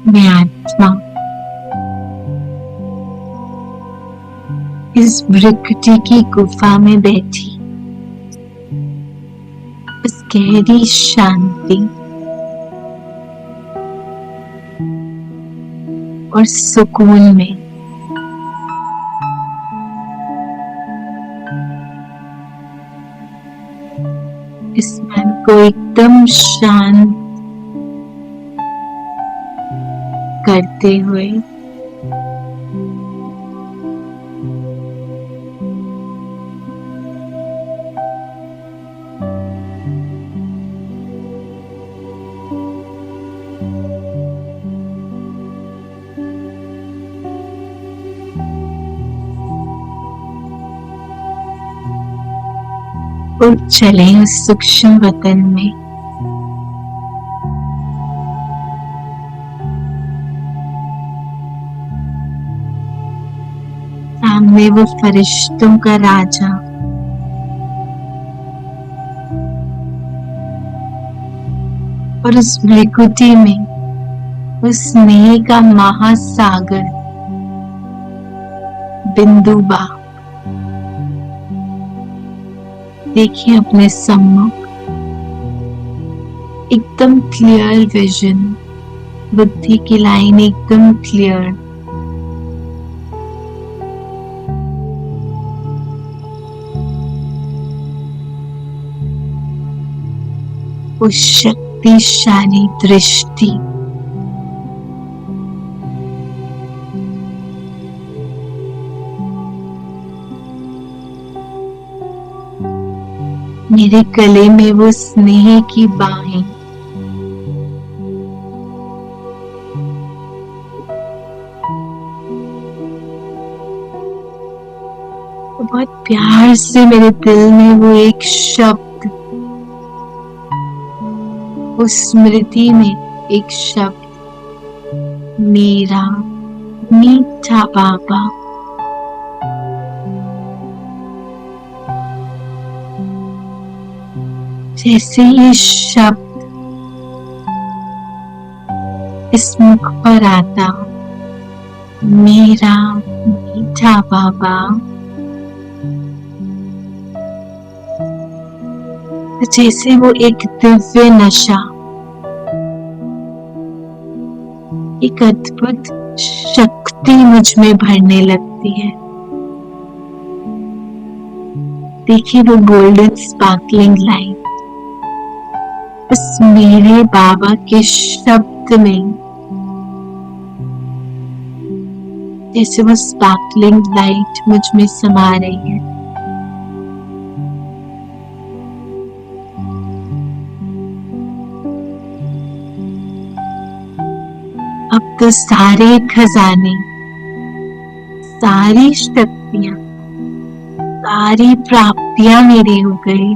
मैं आत्मा इस भृकुटी की गुफा में बैठी इस गहरी शांति और सुकून में इस मन को एकदम शांत करते हुए उड़ चले उस सूक्ष्म वतन में। सामने वो फरिश्तों का राजा और उस भृकुटी में उस स्नेह का महासागर बिंदुबा देखिए अपने सम्मुख। एकदम क्लियर विजन, बुद्धि की लाइन एकदम क्लियर। वो शक्तिशाली दृष्टि मेरे गले में वो स्नेह की बाहें बहुत प्यार से मेरे दिल में वो एक शब्द, उस स्मृति में एक शब्द, मेरा मीठा बाबा। जैसे ये शब्द इस मुख पर आता, मेरा मीठा बाबा, जैसे वो एक दिव्य नशा, एक अद्भुत शक्ति मुझ में भरने लगती है। देखिए वो गोल्डन स्पार्कलिंग लाइट उस मेरे बाबा के शब्द में, जैसे वो स्पार्कलिंग लाइट मुझ में समा रही है। अब तो सारे खजाने, सारी शक्तियां, सारी प्राप्तियां मेरी हो गई।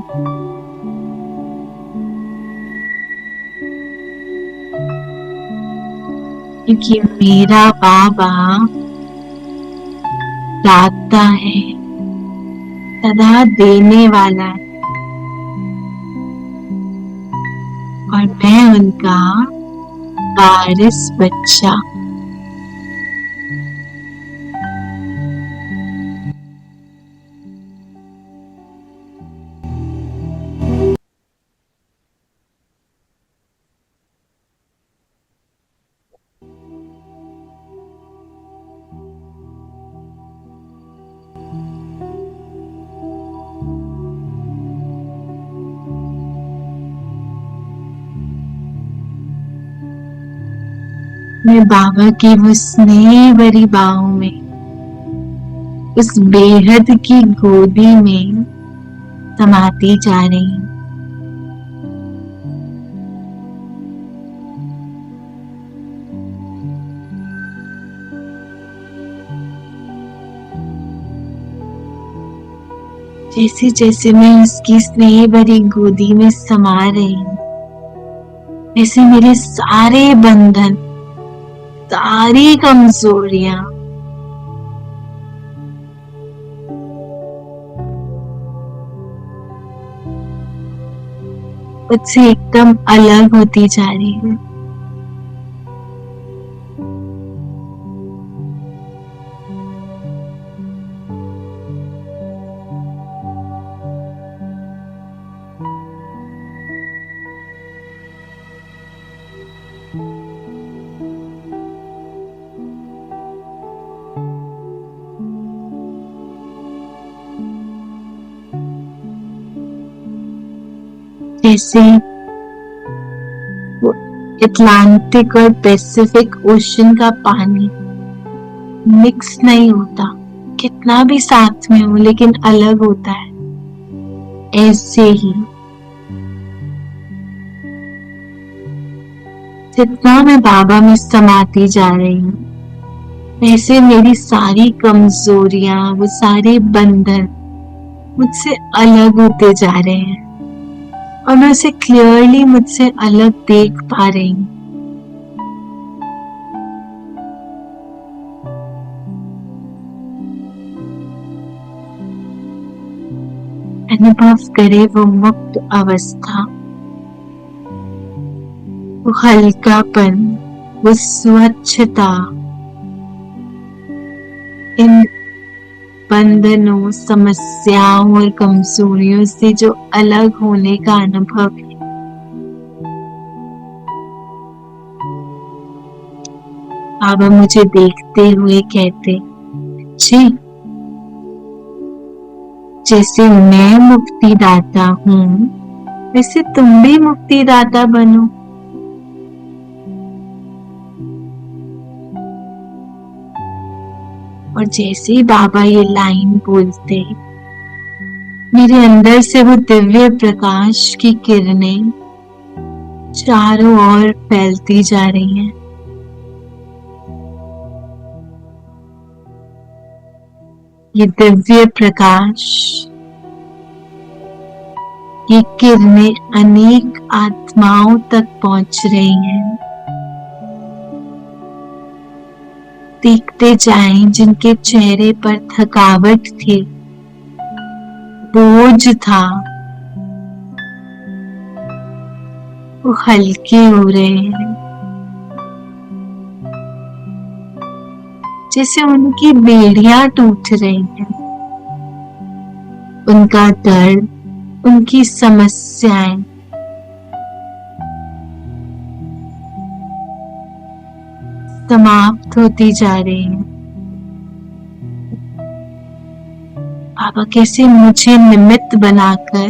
क्योंकि मेरा बाबा दाता है, सदा देने वाला है और मैं उनका वारिस बच्चा। मैं बाबा की वो स्नेह भरी बाहों में उस बेहद की गोदी में समाती जा रही हूँ। जैसे जैसे मैं उसकी स्नेह भरी गोदी में समा रही हूँ, वैसे मेरे सारे बंधन, सारी कमजोरियां मुझसे एकदम अलग होती जा रही है। जैसे वो अटलांटिक और पैसिफिक ओशन का पानी मिक्स नहीं होता, कितना भी साथ में हो लेकिन अलग होता है, ऐसे ही जितना मैं बाबा में समाती जा रही हूँ, वैसे मेरी सारी कमजोरियां, वो सारे बंधन मुझसे अलग होते जा रहे हैं और मैं उसे क्लियरली मुझसे अलग देख पा रही हूँ। अनुभव करे वो मुक्त अवस्था, वो हल्कापन, वो स्वच्छता, इन बंधनों, समस्याओं और कमजोरियों से जो अलग होने का अनुभव है। बाबा मुझे देखते हुए कहते, जी जैसे मैं मुक्तिदाता हूँ, वैसे तुम भी मुक्तिदाता बनो। और जैसे ही बाबा ये लाइन बोलते, मेरे अंदर से वो दिव्य प्रकाश की किरणें चारों ओर फैलती जा रही हैं। ये दिव्य प्रकाश, ये किरणें अनेक आत्माओं तक पहुंच रही हैं। देखते जाएं जिनके चेहरे पर थकावट थी, बोझ था, वो हल्के हो रहे हैं, जैसे उनकी बेड़ियां टूट रही हैं। उनका दर्द, उनकी समस्याएं समाप्त होती जा रही हैं। बाबा कैसे मुझे निमित्त बनाकर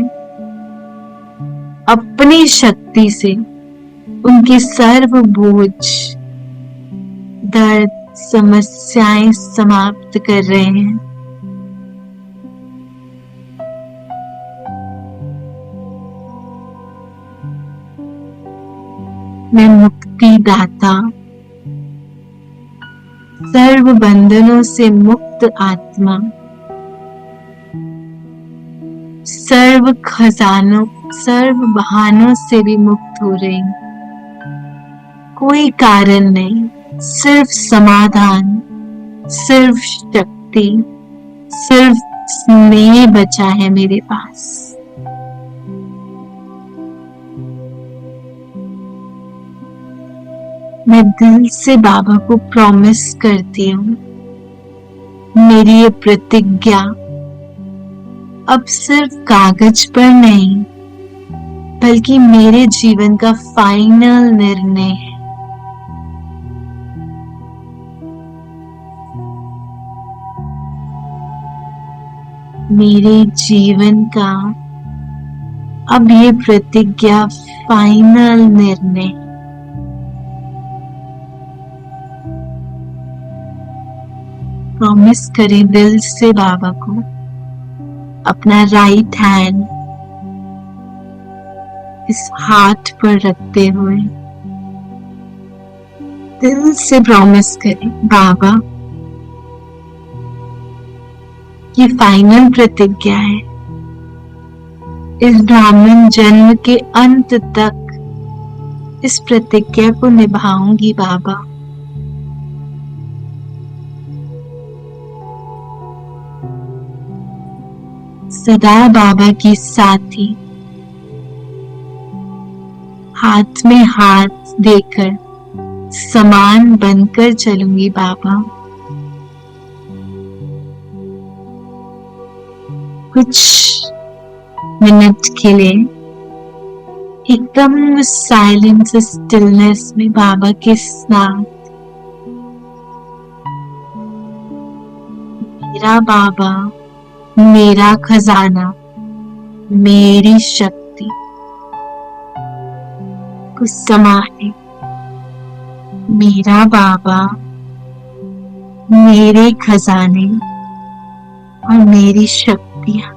अपनी शक्ति से उनके सर्व बोझ, दर्द, समस्याएं समाप्त कर रहे हैं। मैं मुक्तिदाता, सर्व बंधनों से मुक्त आत्मा, सर्व खजानों, सर्व बहानों से भी मुक्त हो रही हूँ। कोई कारण नहीं, सिर्फ समाधान, सिर्फ शक्ति, सिर्फ स्नेह बचा है मेरे पास। मैं दिल से बाबा को प्रॉमिस करती हूँ, मेरी ये प्रतिज्ञा अब सिर्फ कागज पर नहीं, बल्कि मेरे जीवन का फाइनल निर्णय है। मेरे जीवन का अब ये प्रतिज्ञा फाइनल निर्णय। प्रॉमिस करें दिल से बाबा को, अपना राइट हैंड इस हाथ पर रखते हुए दिल से प्रॉमिस करें, बाबा ये फाइनल प्रतिज्ञा है, इस ब्राह्मण जन्म के अंत तक इस प्रतिज्ञा को निभाऊंगी बाबा। सदा बाबा की साथी, हाथ में हाथ देकर समान बनकर चलूंगी बाबा। कुछ मिनट के लिए एकदम साइलेंस स्टिलनेस में बाबा के साथ मेरा बाबा, मेरा खजाना, मेरी शक्ति को समाए। मेरा बाबा, मेरे खजाने और मेरी शक्तियां।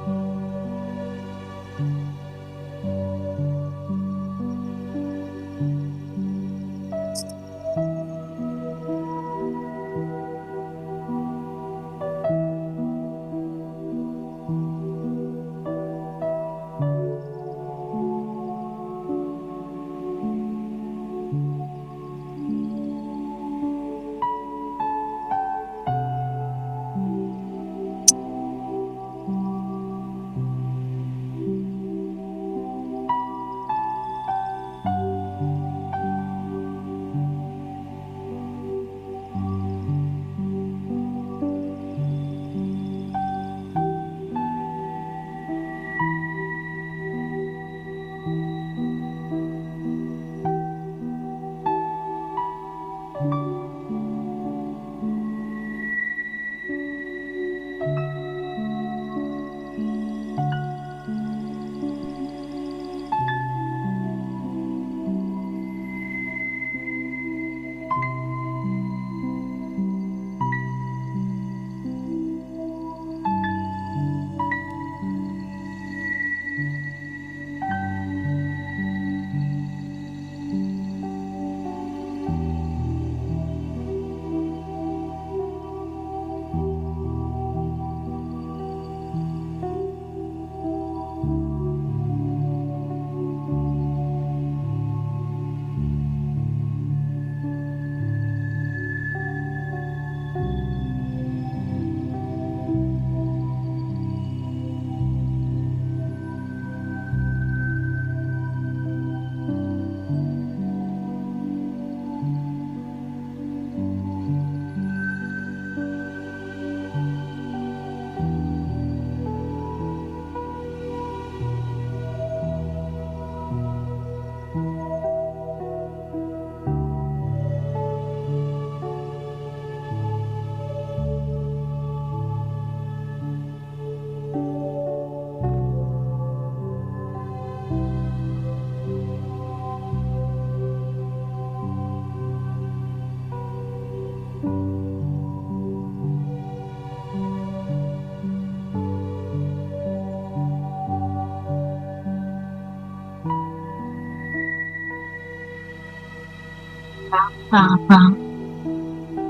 बाबा,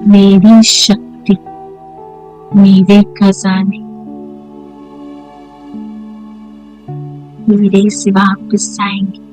मेरी शक्ति, मेरे खजाने मेरे सिवा वापस आएंगे।